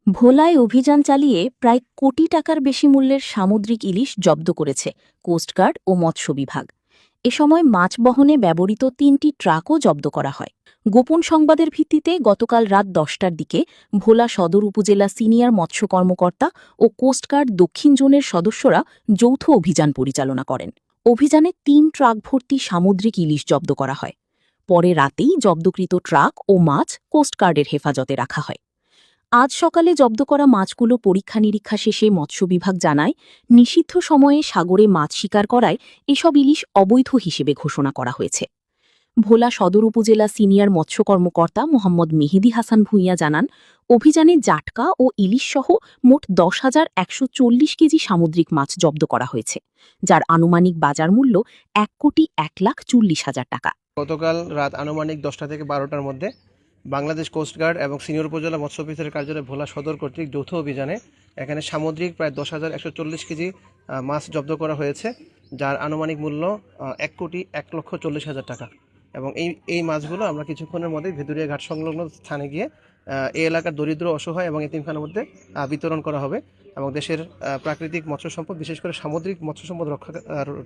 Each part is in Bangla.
ভোলায় অভিযান চালিয়ে প্রায় কোটি টাকার বেশি মূল্যের সামুদ্রিক ইলিশ জব্দ করেছে কোস্টগার্ড ও মৎস্য বিভাগ। এ সময় মাছ বহনে ব্যবহৃত ৩টি ট্রাকও জব্দ করা হয়। গোপন সংবাদের ভিত্তিতে গতকাল রাত ১০টার দিকে ভোলা সদর উপজেলা সিনিয়র মৎস্য কর্মকর্তা ও কোস্টগার্ড দক্ষিণ জোনের সদস্যরা যৌথ অভিযান পরিচালনা করেন। অভিযানে ৩ ট্রাক ভর্তি সামুদ্রিক ইলিশ জব্দ করা হয়। পরে রাতেই জব্দকৃত ট্রাক ও মাছ কোস্টগার্ডের হেফাজতে রাখা হয়। আজ সকালে জব্দ করা মাছগুলো পরীক্ষা নিরীক্ষা শেষে মৎস্য বিভাগ জানায়, নিষিদ্ধ সময়ে সাগরে মাছ শিকার করায় এসব ইলিশ অবৈধ হিসেবে ঘোষণা করা হয়েছে। ভোলা সদর উপজেলা সিনিয়র মৎস্য কর্মকর্তা মোহাম্মদ মেহেদী হাসান ভূঁইয়া জানান, অভিযানে জাটকা ও ইলিশসহ মোট ১০,১৪০ কেজি সামুদ্রিক মাছ জব্দ করা হয়েছে, যার আনুমানিক বাজার মূল্য ১,১,৪০,০০০ টাকা। গতকাল রাত আনুমানিক 10টা থেকে 12টার মধ্যে বাংলাদেশ কোস্টগার্ড এবং সিনিয়র উপজেলা মৎস্য অফিসারের কার্যালয় ভোলা সদর কর্তৃক যৌথ অভিযানে এখানে সামুদ্রিক প্রায় ১০,১৪০ কেজি মাছ জব্দ করা হয়েছে, যার আনুমানিক মূল্য ১,১,৪০,০০০ টাকা। এবং এই মাছগুলো আমরা কিছুক্ষণের মধ্যেই ভেদুরিয়া ঘাট সংলগ্ন স্থানে গিয়ে এই এলাকার দরিদ্র, অসহায় এবং এতিমখানার মধ্যে বিতরণ করা হবে। এবং দেশের প্রাকৃতিক মৎস্য সম্পদ, বিশেষ করে সামুদ্রিক মৎস্য সম্পদ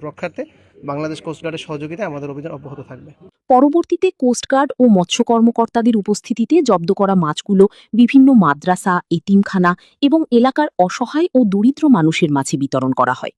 রক্ষার্থে বাংলাদেশ কোস্টগার্ডের সহযোগিতায় আমাদের অভিযান অব্যাহত থাকবে। পরবর্তীতে কোস্টগার্ড ও মৎস্য কর্মকর্তাদের উপস্থিতিতে জব্দ করা মাছগুলো বিভিন্ন মাদ্রাসা, এতিমখানা এবং এলাকার অসহায় ও দরিদ্র মানুষের মাঝে বিতরণ করা হয়।